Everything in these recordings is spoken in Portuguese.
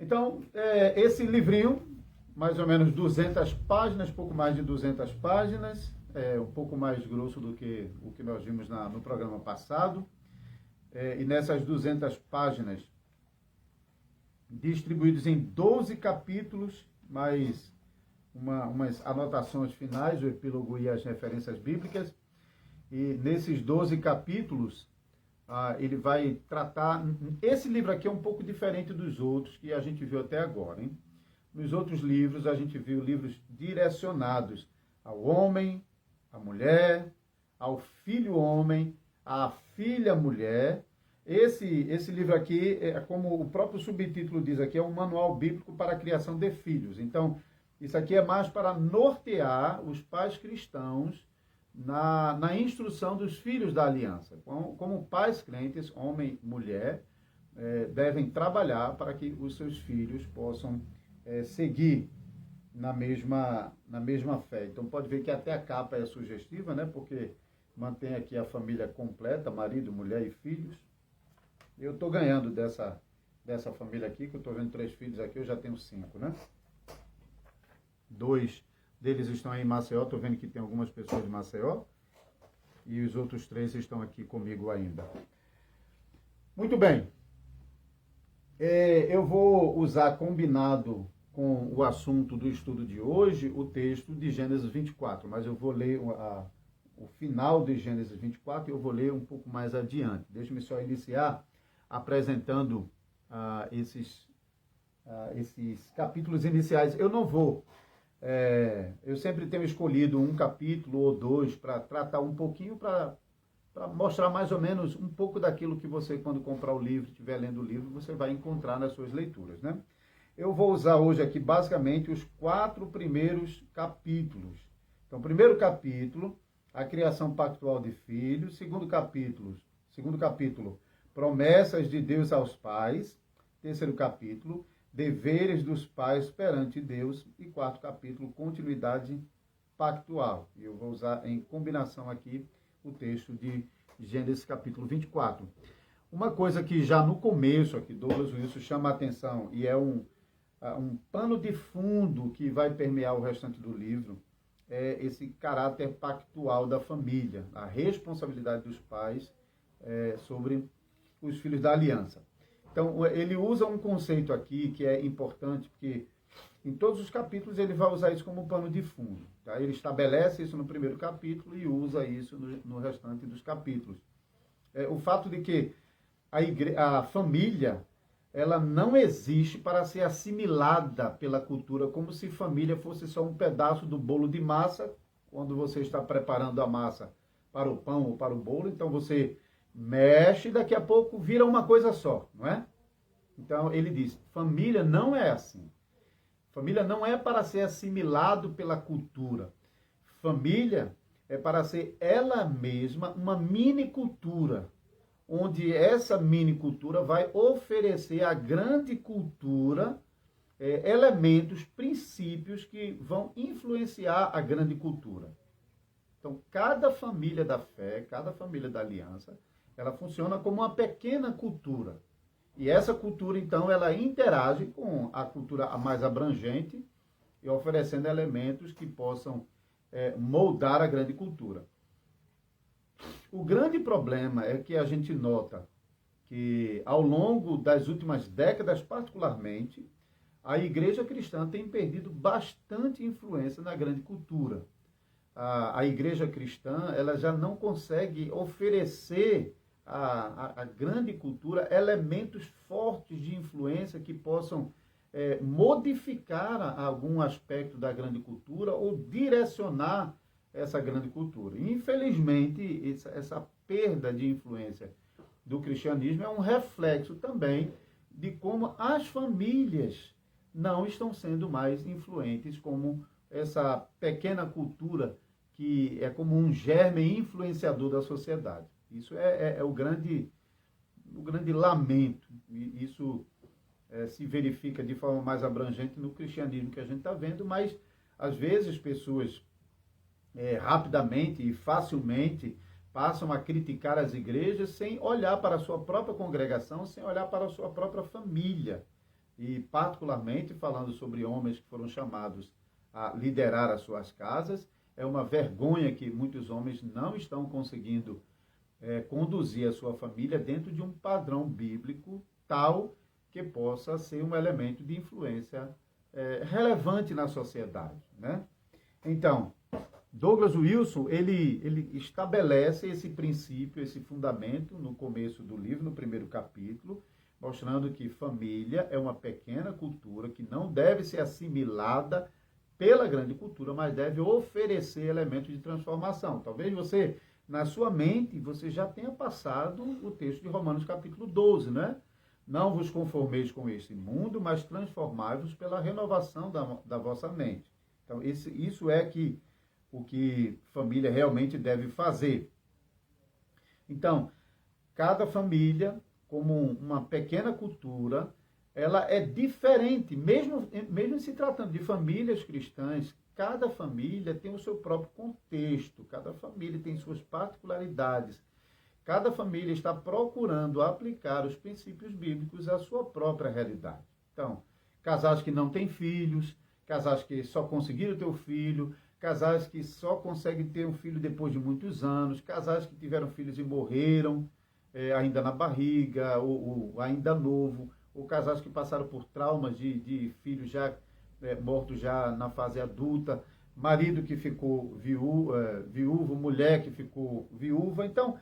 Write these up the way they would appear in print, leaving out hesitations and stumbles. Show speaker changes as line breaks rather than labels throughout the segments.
Então, esse livrinho, mais ou menos 200 páginas, pouco mais de 200 páginas, um pouco mais grosso do que o que nós vimos no programa passado. E nessas 200 páginas, distribuídos em 12 capítulos, mais umas anotações finais, o epílogo e as referências bíblicas. E nesses 12 capítulos, ele vai tratar... Esse livro aqui é um pouco diferente dos outros que a gente viu até agora, hein? Nos outros livros, a gente viu livros direcionados ao homem, à mulher, ao filho homem, à filha mulher. Esse livro aqui, como o próprio subtítulo diz aqui, é um manual bíblico para a criação de filhos. Então, isso aqui é mais para nortear os pais cristãos na instrução dos filhos da aliança. Como pais crentes, homem e mulher, devem trabalhar para que os seus filhos possam seguir na mesma fé. Então pode ver que até a capa é sugestiva, né? Porque mantém aqui a família completa, marido, mulher e filhos. Eu estou ganhando dessa família aqui, que eu estou vendo 3 filhos aqui, eu já tenho 5, né? 2 deles estão aí em Maceió, estou vendo que tem algumas pessoas de Maceió, e os outros 3 estão aqui comigo ainda. Muito bem. Eu vou usar, combinado com o assunto do estudo de hoje, o texto de Gênesis 24, mas eu vou ler o final de Gênesis 24 e eu vou ler um pouco mais adiante. Deixe-me só iniciar apresentando esses capítulos iniciais. Eu não vou... eu sempre tenho escolhido um capítulo ou 2 para tratar um pouquinho, para mostrar mais ou menos um pouco daquilo que você, quando comprar o livro, estiver lendo o livro, você vai encontrar nas suas leituras, né? Eu vou usar hoje aqui, basicamente, os 4 primeiros capítulos. Então, primeiro capítulo, a criação pactual de filhos. Segundo capítulo, promessas de Deus aos pais. Terceiro capítulo, deveres dos pais perante Deus. E 4º capítulo, continuidade pactual. E eu vou usar em combinação aqui o texto de Gênesis capítulo 24. Uma coisa que já no começo aqui, Douglas Wilson chama a atenção, e é um pano de fundo que vai permear o restante do livro, é esse caráter pactual da família, a responsabilidade dos pais sobre os filhos da aliança. Então, ele usa um conceito aqui que é importante, porque em todos os capítulos ele vai usar isso como um pano de fundo. Tá? Ele estabelece isso no primeiro capítulo e usa isso no restante dos capítulos. O fato de que a família, ela não existe para ser assimilada pela cultura, como se família fosse só um pedaço do bolo de massa, quando você está preparando a massa para o pão ou para o bolo, então você mexe e daqui a pouco vira uma coisa só, não é? Então ele diz, família não é assim. Família não é para ser assimilado pela cultura. Família é para ser ela mesma uma mini cultura, onde essa mini cultura vai oferecer à grande cultura elementos, princípios que vão influenciar a grande cultura. Então, cada família da fé, cada família da aliança, ela funciona como uma pequena cultura. E essa cultura, então, ela interage com a cultura mais abrangente e oferecendo elementos que possam moldar a grande cultura. O grande problema é que a gente nota que, ao longo das últimas décadas, particularmente, a igreja cristã tem perdido bastante influência na grande cultura. A igreja cristã, ela já não consegue oferecer à grande cultura elementos fortes de influência que possam modificar algum aspecto da grande cultura ou direcionar essa grande cultura. Infelizmente, essa perda de influência do cristianismo é um reflexo também de como as famílias não estão sendo mais influentes como essa pequena cultura que é como um germe influenciador da sociedade. Isso é o grande lamento. E isso se verifica de forma mais abrangente no cristianismo que a gente está vendo, mas às vezes pessoas rapidamente e facilmente passam a criticar as igrejas sem olhar para a sua própria congregação, sem olhar para a sua própria família. e particularmente falando sobre homens que foram chamados a liderar as suas casas. É uma vergonha que muitos homens não estão conseguindo conduzir a sua família dentro de um padrão bíblico tal que possa ser um elemento de influência relevante na sociedade, né? Então, Douglas Wilson, ele estabelece esse princípio, esse fundamento no começo do livro, no primeiro capítulo, mostrando que família é uma pequena cultura que não deve ser assimilada pela grande cultura, mas deve oferecer elementos de transformação. Talvez você, na sua mente, você já tenha passado o texto de Romanos capítulo 12, né? Não vos conformeis com este mundo, mas transformai-vos pela renovação da vossa mente. Então, isso é o que família realmente deve fazer. Então, cada família, como uma pequena cultura, ela é diferente, mesmo se tratando de famílias cristãs, cada família tem o seu próprio contexto, cada família tem suas particularidades, cada família está procurando aplicar os princípios bíblicos à sua própria realidade. Então, casais que não têm filhos, casais que só conseguiram ter um filho, casais que só conseguem ter um filho depois de muitos anos, casais que tiveram filhos e morreram ainda na barriga, ou ainda novo, ou casais que passaram por traumas de filhos já mortos já na fase adulta, marido que ficou viúvo, mulher que ficou viúva. Então,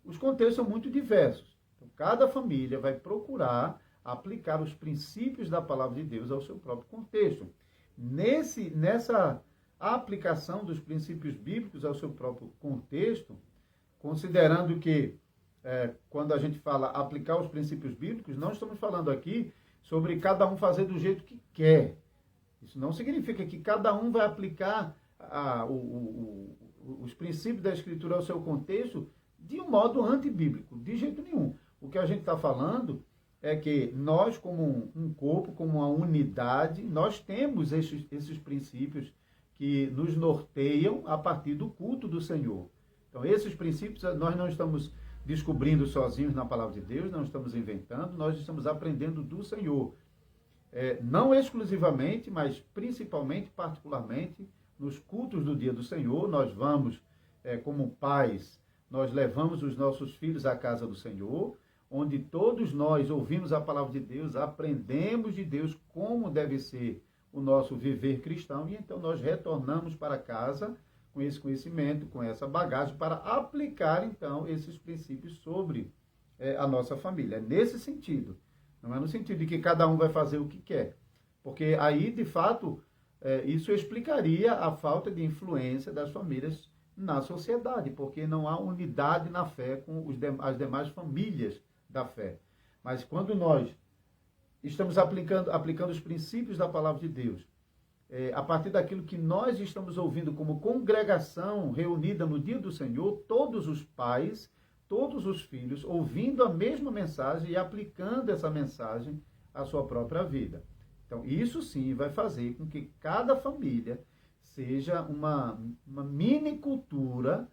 os contextos são muito diversos. Então, cada família vai procurar aplicar os princípios da palavra de Deus ao seu próprio contexto. Nessa aplicação dos princípios bíblicos ao seu próprio contexto, considerando que quando a gente fala aplicar os princípios bíblicos, não estamos falando aqui sobre cada um fazer do jeito que quer. Isso não significa que cada um vai aplicar os princípios da Escritura ao seu contexto de um modo antibíblico, de jeito nenhum. O que a gente está falando é que nós, como um corpo, como uma unidade, nós temos esses princípios que nos norteiam a partir do culto do Senhor. Então, esses princípios nós não estamos descobrindo sozinhos na palavra de Deus, não estamos inventando, nós estamos aprendendo do Senhor. Não exclusivamente, mas principalmente, particularmente, nos cultos do dia do Senhor, nós vamos, como pais, nós levamos os nossos filhos à casa do Senhor, onde todos nós ouvimos a palavra de Deus, aprendemos de Deus como deve ser o nosso viver cristão, e então nós retornamos para casa com esse conhecimento, com essa bagagem, para aplicar, então, esses princípios sobre a nossa família. É nesse sentido. Não é no sentido de que cada um vai fazer o que quer. Porque aí, de fato, isso explicaria a falta de influência das famílias na sociedade, porque não há unidade na fé com as demais famílias da fé. Mas quando nós estamos aplicando os princípios da palavra de Deus, a partir daquilo que nós estamos ouvindo como congregação reunida no dia do Senhor, todos os pais, todos os filhos, ouvindo a mesma mensagem e aplicando essa mensagem à sua própria vida. Então, isso sim vai fazer com que cada família seja uma mini cultura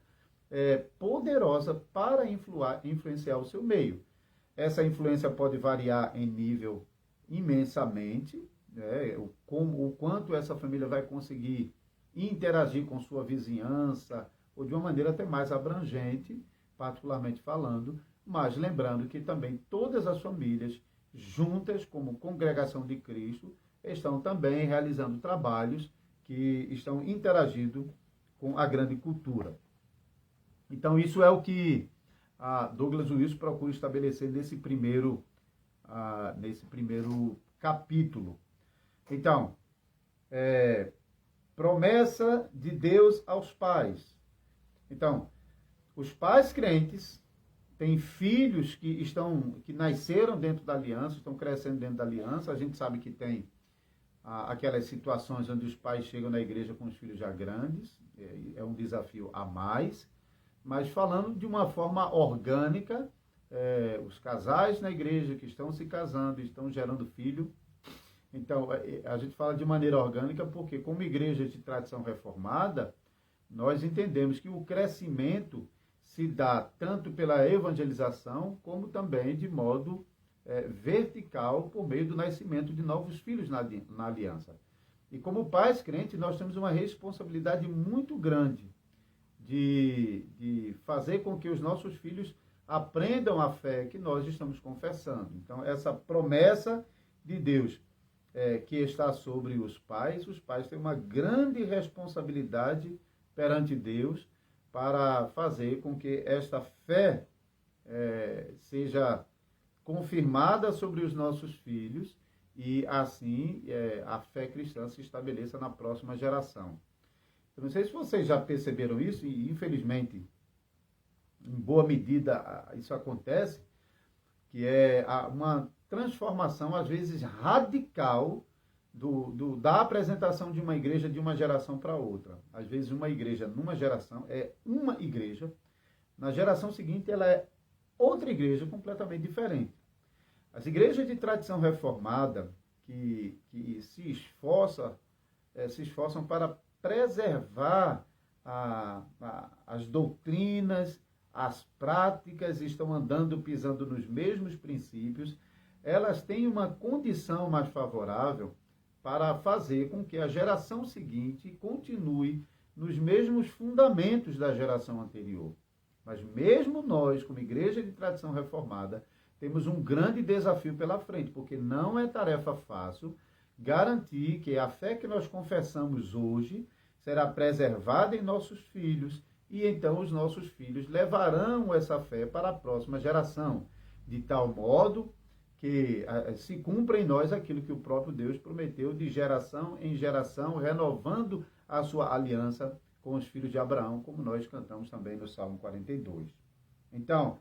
poderosa para influenciar o seu meio. Essa influência pode variar em nível imensamente, o quanto essa família vai conseguir interagir com sua vizinhança, ou de uma maneira até mais abrangente, particularmente falando, mas lembrando que também todas as famílias, juntas como congregação de Cristo, estão também realizando trabalhos que estão interagindo com a grande cultura. Então, isso é o que a Douglas Wilson procura estabelecer nesse primeiro capítulo. Então, promessa de Deus aos pais. Então, os pais crentes têm filhos que nasceram dentro da aliança, estão crescendo dentro da aliança. A gente sabe que tem aquelas situações onde os pais chegam na igreja com os filhos já grandes, é um desafio a mais, mas falando de uma forma orgânica, os casais na igreja que estão se casando, estão gerando filho. Então, a gente fala de maneira orgânica porque, como igreja de tradição reformada, nós entendemos que o crescimento se dá tanto pela evangelização, como também de modo vertical por meio do nascimento de novos filhos na aliança. E como pais crentes, nós temos uma responsabilidade muito grande de fazer com que os nossos filhos aprendam a fé que nós estamos confessando. Então, essa promessa de Deus que está sobre os pais têm uma grande responsabilidade perante Deus para fazer com que esta fé seja confirmada sobre os nossos filhos e, assim, a fé cristã se estabeleça na próxima geração. Eu não sei se vocês já perceberam isso, e infelizmente, em boa medida, isso acontece, que é uma transformação, às vezes, radical da apresentação de uma igreja de uma geração para outra. Às vezes, uma igreja numa geração é uma igreja, na geração seguinte ela é outra igreja completamente diferente. As igrejas de tradição reformada que se esforçam para preservar as doutrinas, as práticas, estão andando, pisando nos mesmos princípios, elas têm uma condição mais favorável para fazer com que a geração seguinte continue nos mesmos fundamentos da geração anterior. Mas mesmo nós, como igreja de tradição reformada, temos um grande desafio pela frente, porque não é tarefa fácil garantir que a fé que nós confessamos hoje será preservada em nossos filhos e então os nossos filhos levarão essa fé para a próxima geração, de tal modo que se cumpra em nós aquilo que o próprio Deus prometeu de geração em geração, renovando a sua aliança com os filhos de Abraão, como nós cantamos também no Salmo 42. Então,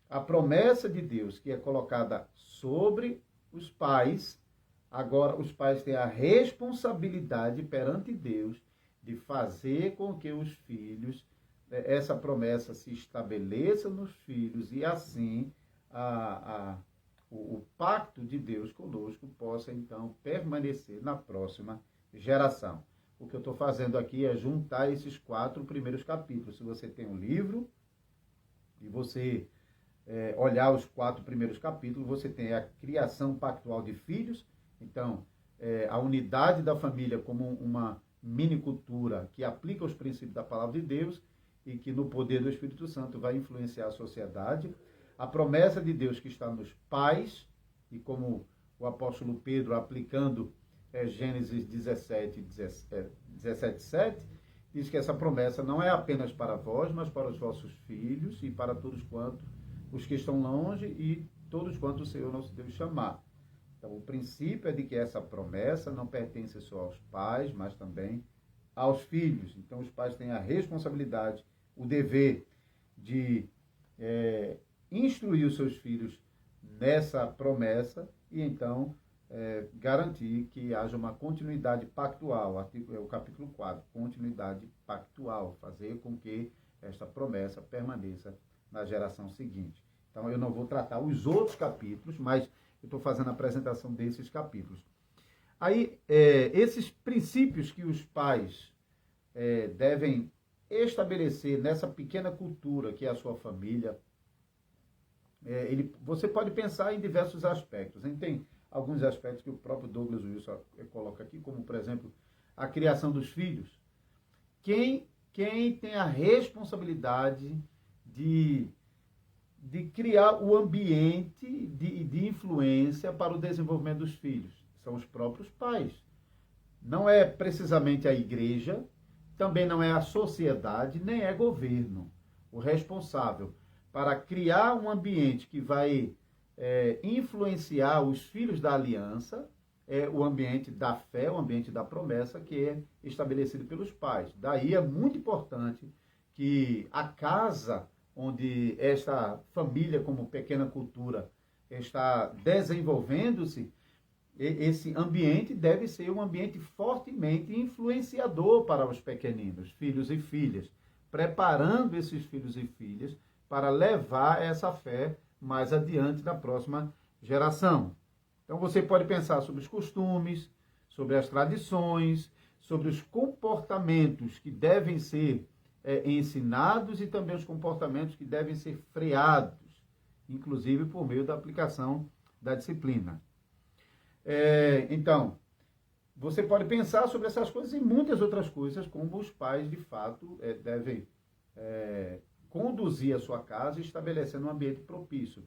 a promessa de Deus que é colocada sobre os pais, agora os pais têm a responsabilidade perante Deus de fazer com que os filhos, essa promessa se estabeleça nos filhos e assim o pacto de Deus conosco possa então permanecer na próxima geração. O que eu estou fazendo aqui é juntar esses 4 primeiros capítulos. Se você tem um livro e você olhar os 4 primeiros capítulos, você tem a criação pactual de filhos, então a unidade da família como uma minicultura que aplica os princípios da palavra de Deus e que no poder do Espírito Santo vai influenciar a sociedade. A promessa de Deus que está nos pais, e como o apóstolo Pedro, aplicando Gênesis 17:7, diz que essa promessa não é apenas para vós, mas para os vossos filhos e para todos quantos os que estão longe e todos quantos o Senhor nosso Deus chamar. Então, o princípio é de que essa promessa não pertence só aos pais, mas também aos filhos. Então, os pais têm a responsabilidade, o dever de instruir os seus filhos nessa promessa e, então, garantir que haja uma continuidade pactual. O capítulo 4, continuidade pactual, fazer com que esta promessa permaneça na geração seguinte. Então, eu não vou tratar os outros capítulos, mas eu estou fazendo a apresentação desses capítulos. Aí, esses princípios que os pais devem estabelecer nessa pequena cultura que é a sua família, você pode pensar em diversos aspectos. Tem alguns aspectos que o próprio Douglas Wilson coloca aqui, como, por exemplo, a criação dos filhos. Quem tem a responsabilidade de criar o ambiente de influência para o desenvolvimento dos filhos? São os próprios pais. Não é precisamente a igreja, também não é a sociedade, nem é governo. O responsável para criar um ambiente que vai influenciar os filhos da aliança é o ambiente da fé, o ambiente da promessa que é estabelecido pelos pais. Daí é muito importante que a casa onde esta família, como pequena cultura, está desenvolvendo-se, esse ambiente deve ser um ambiente fortemente influenciador para os pequeninos, filhos e filhas, preparando esses filhos e filhas para levar essa fé mais adiante na próxima geração. Então você pode pensar sobre os costumes, sobre as tradições, sobre os comportamentos que devem ser ensinados e também os comportamentos que devem ser freados. inclusive por meio da aplicação da disciplina. Então, você pode pensar sobre essas coisas e muitas outras coisas, como os pais, de fato, devem conduzir a sua casa, estabelecendo um ambiente propício.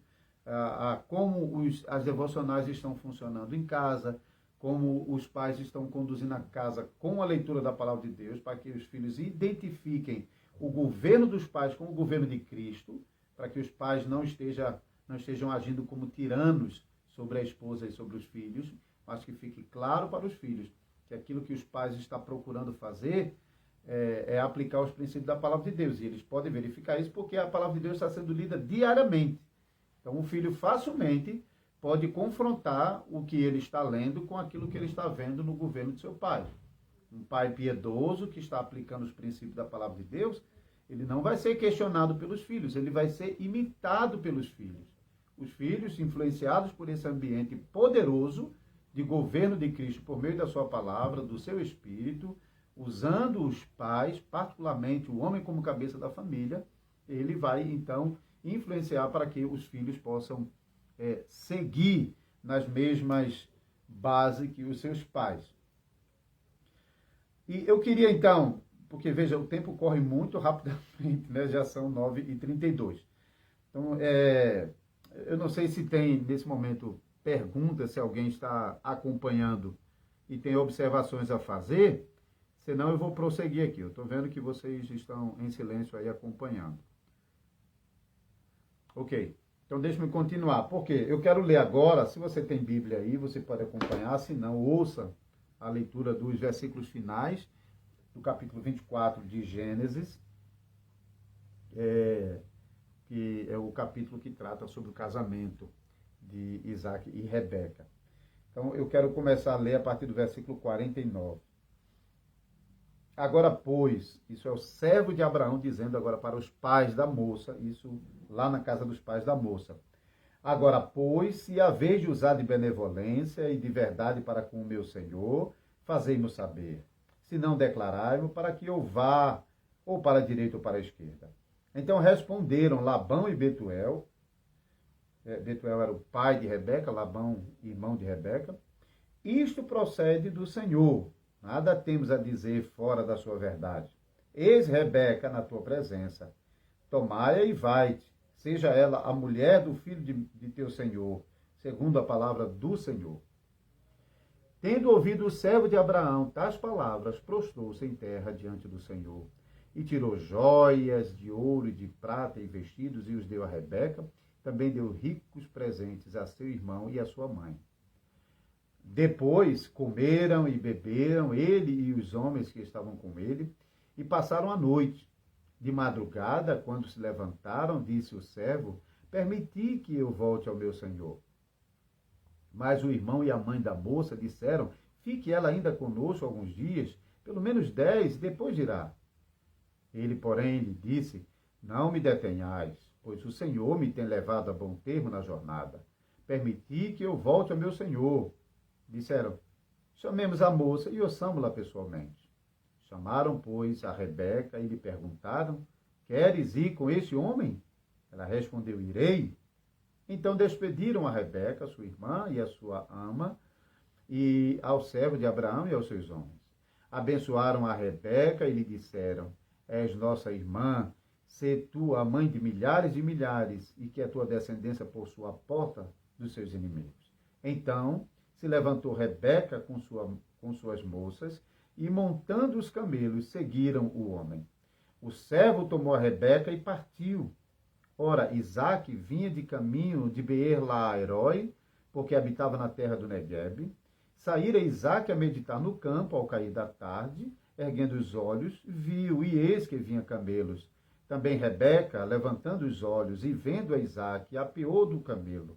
Como as devocionais estão funcionando em casa, como os pais estão conduzindo a casa com a leitura da palavra de Deus, para que os filhos identifiquem o governo dos pais com o governo de Cristo, para que os pais não estejam agindo como tiranos sobre a esposa e sobre os filhos, mas que fique claro para os filhos que aquilo que os pais estão procurando fazer é aplicar os princípios da palavra de Deus. E eles podem verificar isso porque a palavra de Deus está sendo lida diariamente. Então, o filho facilmente pode confrontar o que ele está lendo com aquilo que ele está vendo no governo de seu pai. Um pai piedoso que está aplicando os princípios da palavra de Deus, ele não vai ser questionado pelos filhos, ele vai ser imitado pelos filhos. Os filhos, influenciados por esse ambiente poderoso de governo de Cristo por meio da sua palavra, do seu espírito, usando os pais, particularmente o homem como cabeça da família, ele vai, então, influenciar para que os filhos possam seguir nas mesmas bases que os seus pais. E eu queria, então, porque, veja, o tempo corre muito rapidamente, né? Já são 9h32. Então, eu não sei se tem, nesse momento, perguntas, se alguém está acompanhando e tem observações a fazer, senão eu vou prosseguir aqui. Eu estou vendo que vocês estão em silêncio aí acompanhando. Ok, então deixa-me continuar, porque eu quero ler agora, se você tem Bíblia aí, você pode acompanhar, se não, ouça a leitura dos versículos finais do capítulo 24 de Gênesis, que é o capítulo que trata sobre o casamento de Isaac e Rebeca. Então, eu quero começar a ler a partir do versículo 49. Agora, pois, isso é o servo de Abraão dizendo agora para os pais da moça, isso lá na casa dos pais da moça. Agora, pois, se haveis de usar de benevolência e de verdade para com o meu Senhor, fazei-mo saber. Se não, declarai-mo para que eu vá ou para a direita ou para a esquerda. Então responderam Labão e Betuel. Betuel era o pai de Rebeca, Labão, irmão de Rebeca. Isto procede do Senhor. Nada temos a dizer fora da sua verdade. Eis Rebeca na tua presença. Tomai-a e vai-te. Seja ela a mulher do filho de teu Senhor, segundo a palavra do Senhor. Tendo ouvido o servo de Abraão tais palavras, prostrou-se em terra diante do Senhor. E tirou joias de ouro e de prata e vestidos e os deu a Rebeca. Também deu ricos presentes a seu irmão e a sua mãe. Depois comeram e beberam, ele e os homens que estavam com ele, e passaram a noite. De madrugada, quando se levantaram, disse o servo, permiti que eu volte ao meu senhor. Mas o irmão e a mãe da moça disseram, fique ela ainda conosco alguns dias, pelo menos 10, depois irá. Ele, porém, lhe disse, não me detenhais, pois o Senhor me tem levado a bom termo na jornada. Permiti que eu volte ao meu senhor. Disseram, chamemos a moça e ouçamo-la pessoalmente. Chamaram, pois, a Rebeca e lhe perguntaram, queres ir com este homem? Ela respondeu, irei. Então despediram a Rebeca, sua irmã e a sua ama, e ao servo de Abraão e aos seus homens. Abençoaram a Rebeca e lhe disseram, és nossa irmã, sê tu a mãe de milhares e milhares, e que a tua descendência possua a porta dos seus inimigos. Então se levantou Rebeca com suas moças, e montando os camelos, seguiram o homem. O servo tomou a Rebeca e partiu. Ora, Isaque vinha de caminho de Beer-la-Herói, porque habitava na terra do Neguebe. Saíra Isaque a meditar no campo ao cair da tarde, erguendo os olhos, viu, e eis que vinha camelos. Também Rebeca, levantando os olhos e vendo a Isaque, apeou do camelo.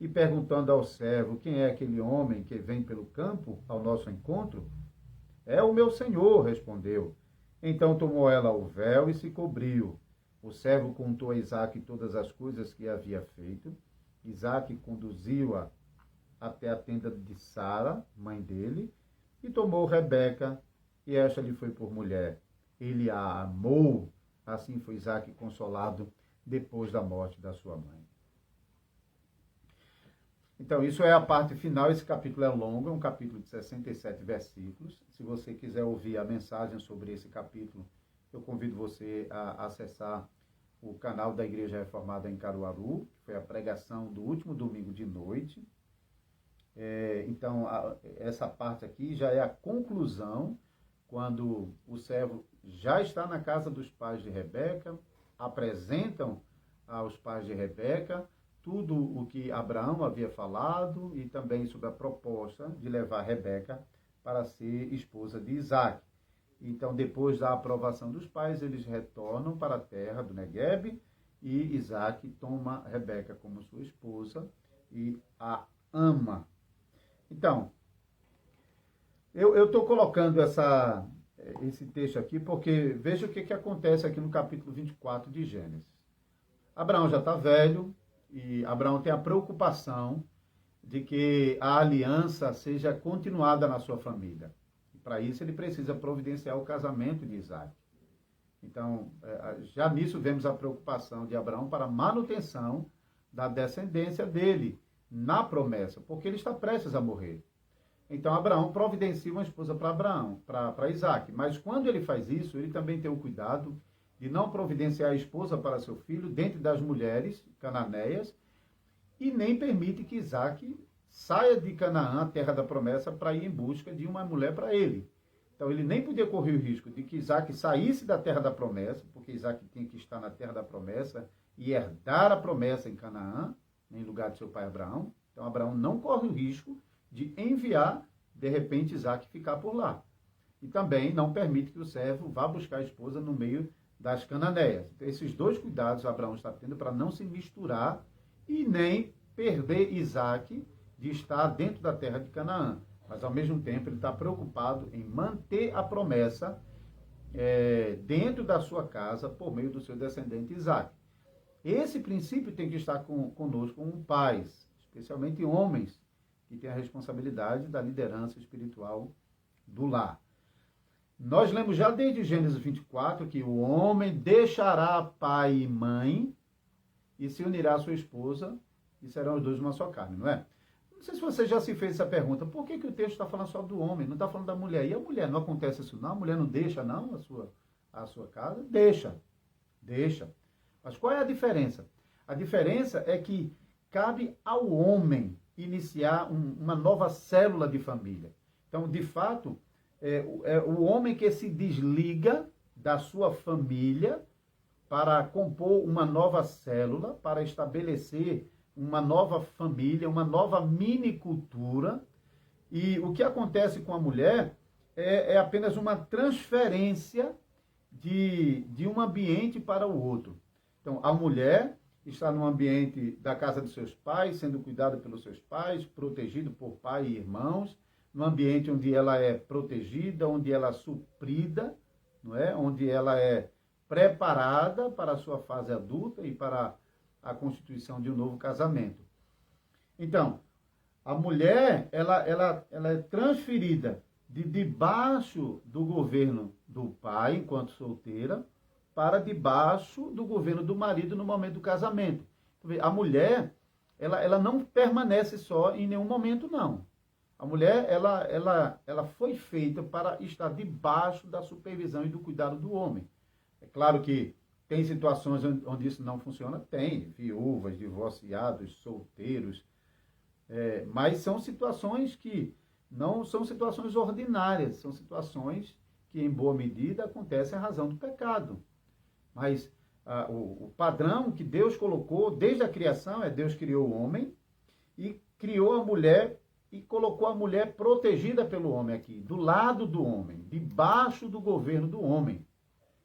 E perguntando ao servo, quem é aquele homem que vem pelo campo ao nosso encontro? É o meu senhor, respondeu. Então tomou ela o véu e se cobriu. O servo contou a Isaque todas as coisas que havia feito. Isaque conduziu-a até a tenda de Sara, mãe dele, e tomou Rebeca, e esta lhe foi por mulher. Ele a amou, assim foi Isaque consolado depois da morte da sua mãe. Então, isso é a parte final. Esse capítulo é longo, é um capítulo de 67 versículos. Se você quiser ouvir a mensagem sobre esse capítulo, eu convido você a acessar o canal da Igreja Reformada em Caruaru, que foi a pregação do último domingo de noite. Então, essa parte aqui já é a conclusão, quando o servo já está na casa dos pais de Rebeca, apresentam aos pais de Rebeca tudo o que Abraão havia falado e também sobre a proposta de levar Rebeca para ser esposa de Isaac. Então, depois da aprovação dos pais, eles retornam para a terra do Neguebe e Isaac toma Rebeca como sua esposa e a ama. Então, eu estou colocando esse texto aqui porque veja o que acontece aqui no capítulo 24 de Gênesis. Abraão já está velho e Abraão tem a preocupação de que a aliança seja continuada na sua família. E para isso ele precisa providenciar o casamento de Isaac. Então, já nisso vemos a preocupação de Abraão para a manutenção da descendência dele na promessa, porque ele está prestes a morrer. Então, Abraão providencia uma esposa para Abraão, para Isaac. Mas quando ele faz isso, ele também tem o cuidado de não providenciar a esposa para seu filho dentre das mulheres cananeias e nem permite que Isaac saia de Canaã, a terra da promessa, para ir em busca de uma mulher para ele. Então, ele nem podia correr o risco de que Isaac saísse da terra da promessa, porque Isaac tinha que estar na terra da promessa e herdar a promessa em Canaã, em lugar de seu pai Abraão. Então, Abraão não corre o risco de enviar, de repente, Isaac ficar por lá. E também não permite que o servo vá buscar a esposa no meio das cananeias. Então, esses dois cuidados Abraão está tendo para não se misturar e nem perder Isaac de estar dentro da terra de Canaã. Mas, ao mesmo tempo, ele está preocupado em manter a promessa dentro da sua casa por meio do seu descendente Isaac. Esse princípio tem que estar conosco como pais, especialmente homens, que têm a responsabilidade da liderança espiritual do lar. Nós lemos já desde Gênesis 24 que o homem deixará pai e mãe e se unirá à sua esposa e serão os dois uma só carne, não é? Não sei se você já se fez essa pergunta. Por que o texto está falando só do homem, não está falando da mulher? E a mulher, não acontece isso não? A mulher não deixa não a sua casa? Deixa. Mas qual é a diferença? A diferença é que cabe ao homem iniciar uma nova célula de família. Então, de fato, é o homem que se desliga da sua família para compor uma nova célula, para estabelecer uma nova família, uma nova mini-cultura. E o que acontece com a mulher é apenas uma transferência de um ambiente para o outro. Então, a mulher está no ambiente da casa dos seus pais, sendo cuidada pelos seus pais, protegido por pai e irmãos, no ambiente onde ela é protegida, onde ela é suprida, não é? Onde ela é preparada para a sua fase adulta e para a constituição de um novo casamento. Então, a mulher, ela é transferida de debaixo do governo do pai, enquanto solteira, para debaixo do governo do marido no momento do casamento. A mulher, ela não permanece só em nenhum momento, não. A mulher, ela foi feita para estar debaixo da supervisão e do cuidado do homem. É claro que tem situações onde isso não funciona, tem, viúvas, divorciados, solteiros, mas são situações que não são situações ordinárias, são situações que, em boa medida, acontecem à razão do pecado. Mas o padrão que Deus colocou desde a criação Deus criou o homem e criou a mulher e colocou a mulher protegida pelo homem aqui, do lado do homem, debaixo do governo do homem.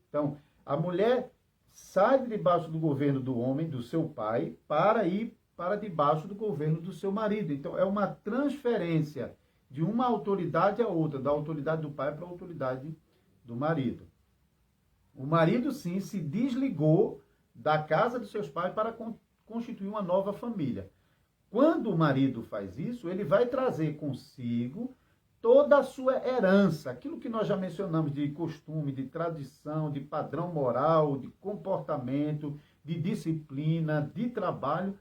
Então, a mulher sai de debaixo do governo do homem, do seu pai, para ir para debaixo do governo do seu marido. Então, é uma transferência de uma autoridade a outra, da autoridade do pai para a autoridade do marido. O marido, sim, se desligou da casa dos seus pais para constituir uma nova família. Quando o marido faz isso, ele vai trazer consigo toda a sua herança, aquilo que nós já mencionamos de costume, de tradição, de padrão moral, de comportamento, de disciplina, de trabalho.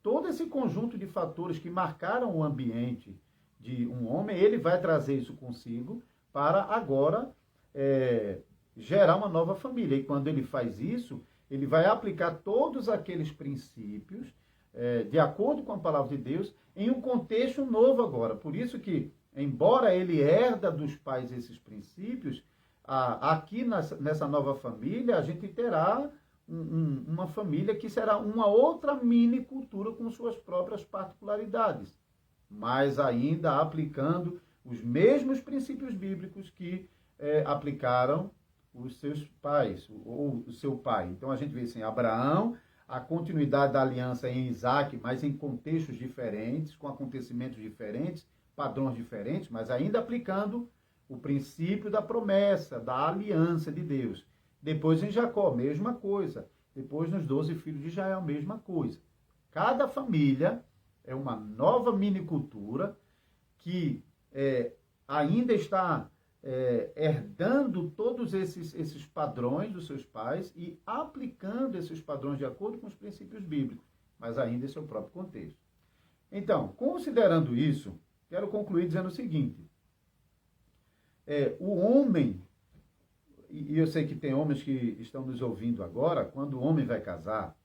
todo esse conjunto de fatores que marcaram o ambiente de um homem, ele vai trazer isso consigo para agora gerar uma nova família. E quando ele faz isso, ele vai aplicar todos aqueles princípios de acordo com a palavra de Deus em um contexto novo agora. Por isso que, embora ele herda dos pais esses princípios, aqui nessa nova família a gente terá uma família que será uma outra mini cultura com suas próprias particularidades, mas ainda aplicando os mesmos princípios bíblicos que aplicaram os seus pais, ou o seu pai. Então a gente vê assim, Abraão, a continuidade da aliança em Isaac, mas em contextos diferentes, com acontecimentos diferentes, padrões diferentes, mas ainda aplicando o princípio da promessa, da aliança de Deus. Depois em Jacó, mesma coisa. Depois nos 12 filhos de Israel, mesma coisa. Cada família é uma nova minicultura que ainda está herdando todos esses padrões dos seus pais e aplicando esses padrões de acordo com os princípios bíblicos, mas ainda em seu próprio contexto. Então, considerando isso, quero concluir dizendo o seguinte: o homem, e eu sei que tem homens que estão nos ouvindo agora, quando o homem vai casar,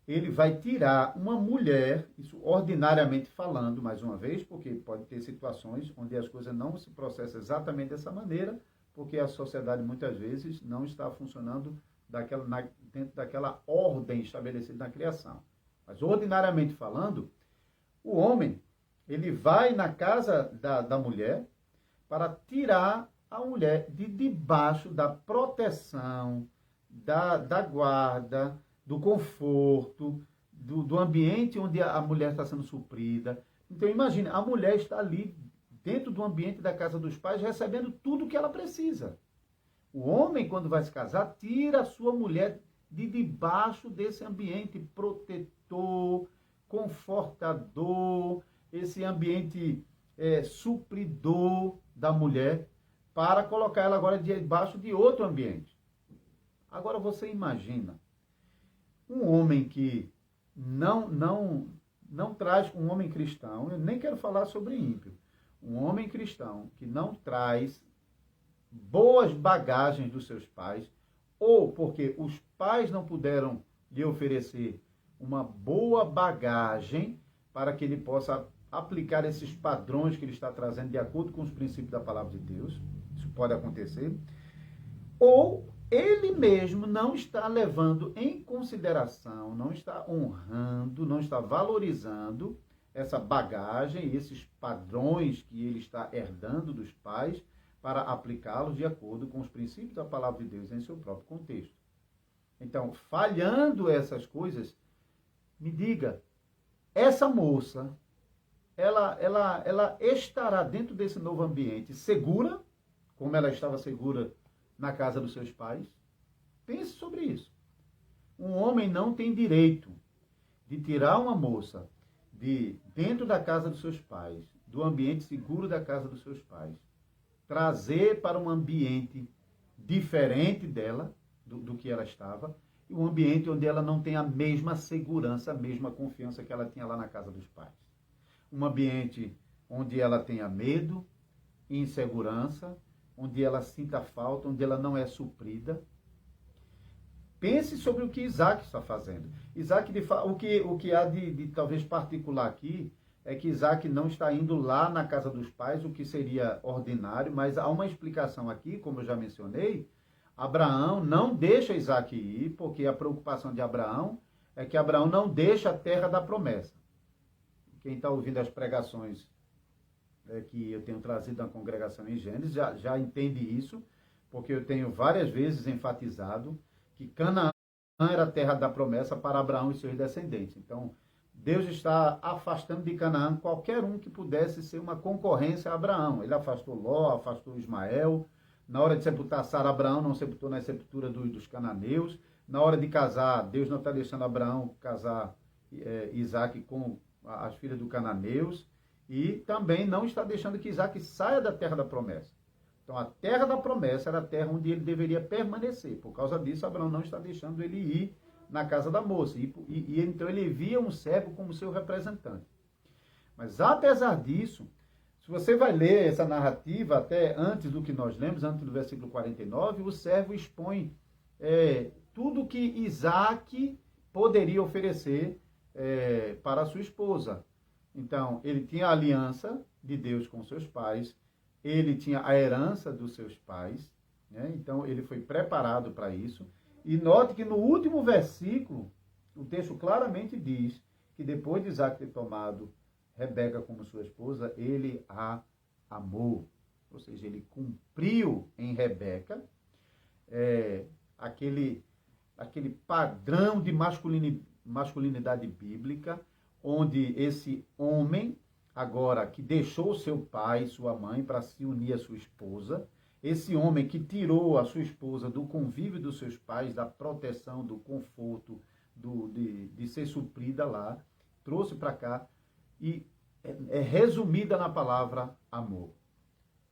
ele vai tirar uma mulher, isso ordinariamente falando, mais uma vez, porque pode ter situações onde as coisas não se processam exatamente dessa maneira, porque a sociedade muitas vezes não está funcionando dentro daquela ordem estabelecida na criação. Mas ordinariamente falando, o homem, ele vai na casa da mulher para tirar a mulher de debaixo da proteção, da guarda, do conforto, do ambiente onde a mulher está sendo suprida. Então, imagine, a mulher está ali, dentro do ambiente da casa dos pais, recebendo tudo o que ela precisa. O homem, quando vai se casar, tira a sua mulher de debaixo desse ambiente protetor, confortador, esse ambiente supridor da mulher, para colocar ela agora debaixo de outro ambiente. Agora, você imagina um homem que não traz, um homem cristão, eu nem quero falar sobre ímpio, um homem cristão que não traz boas bagagens dos seus pais, ou porque os pais não puderam lhe oferecer uma boa bagagem para que ele possa aplicar esses padrões que ele está trazendo de acordo com os princípios da palavra de Deus. Isso pode acontecer. Ou ele mesmo não está levando em consideração, não está honrando, não está valorizando essa bagagem, esses padrões que ele está herdando dos pais para aplicá-los de acordo com os princípios da palavra de Deus em seu próprio contexto. Então, falhando essas coisas, me diga, essa moça, ela estará dentro desse novo ambiente segura, como ela estava segura na casa dos seus pais? Pense sobre isso. Um homem não tem direito de tirar uma moça de dentro da casa dos seus pais, do ambiente seguro da casa dos seus pais, trazer para um ambiente diferente dela, do que ela estava, e um ambiente onde ela não tem a mesma segurança, a mesma confiança que ela tinha lá na casa dos pais. Um ambiente onde ela tenha medo, insegurança, onde ela sinta falta, onde ela não é suprida. Pense sobre o que Isaac está fazendo. Isaac, o que há de talvez particular aqui é que Isaac não está indo lá na casa dos pais, o que seria ordinário, mas há uma explicação aqui, como eu já mencionei. Abraão não deixa Isaac ir, porque a preocupação de Abraão é que Abraão não deixa a terra da promessa. Quem está ouvindo as pregações que eu tenho trazido na congregação em Gênesis já entende isso, porque eu tenho várias vezes enfatizado que Canaã era a terra da promessa para Abraão e seus descendentes. Então, Deus está afastando de Canaã qualquer um que pudesse ser uma concorrência a Abraão. Ele afastou Ló, afastou Ismael. Na hora de sepultar Sara, Abraão não sepultou na sepultura dos cananeus. Na hora de casar, Deus não está deixando Abraão casar Isaac com as filhas dos cananeus. E também não está deixando que Isaac saia da terra da promessa. Então, a terra da promessa era a terra onde ele deveria permanecer. Por causa disso, Abraão não está deixando ele ir na casa da moça. E então ele via um servo como seu representante. Mas apesar disso, se você vai ler essa narrativa até antes do que nós lemos, antes do versículo 49, o servo expõe tudo que Isaac poderia oferecer para a sua esposa. Então, ele tinha a aliança de Deus com seus pais, ele tinha a herança dos seus pais, né? Então ele foi preparado para isso. E note que no último versículo, o texto claramente diz que depois de Isaac ter tomado Rebeca como sua esposa, ele a amou. Ou seja, ele cumpriu em Rebeca aquele padrão de masculinidade bíblica, onde esse homem, agora que deixou seu pai e sua mãe para se unir à sua esposa, esse homem que tirou a sua esposa do convívio dos seus pais, da proteção, do conforto, de ser suprida lá, trouxe para cá, e é resumida na palavra amor.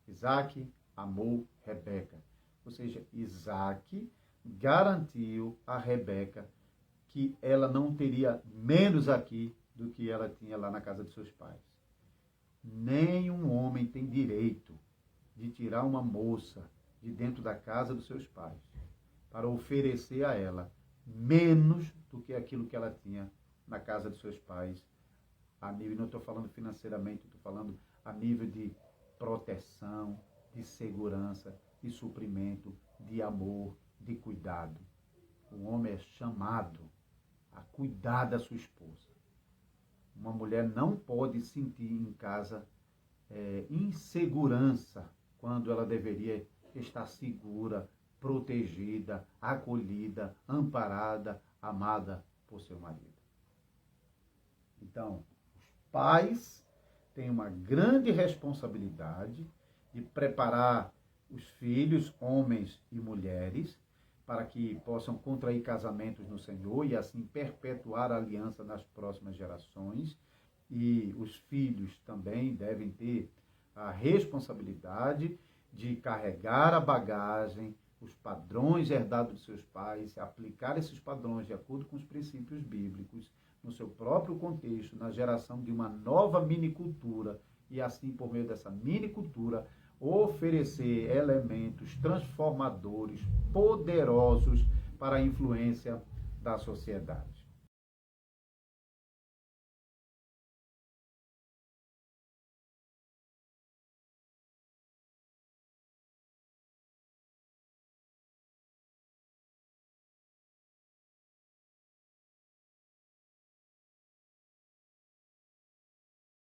Isaac amou Rebeca. Ou seja, Isaac garantiu a Rebeca que ela não teria menos aqui do que ela tinha lá na casa de seus pais. Nenhum homem tem direito de tirar uma moça de dentro da casa dos seus pais para oferecer a ela menos do que aquilo que ela tinha na casa dos seus pais. A nível, não estou falando financeiramente, estou falando a nível de proteção, de segurança, de suprimento, de amor, de cuidado. O homem é chamado a cuidar da sua esposa. Uma mulher não pode sentir em casa insegurança quando ela deveria estar segura, protegida, acolhida, amparada, amada por seu marido. Então, os pais têm uma grande responsabilidade de preparar os filhos, homens e mulheres, para que possam contrair casamentos no Senhor e assim perpetuar a aliança nas próximas gerações. E os filhos também devem ter a responsabilidade de carregar a bagagem, os padrões herdados de seus pais, aplicar esses padrões de acordo com os princípios bíblicos, no seu próprio contexto, na geração de uma nova minicultura, e assim, por meio dessa minicultura, oferecer elementos transformadores, poderosos para a influência da sociedade.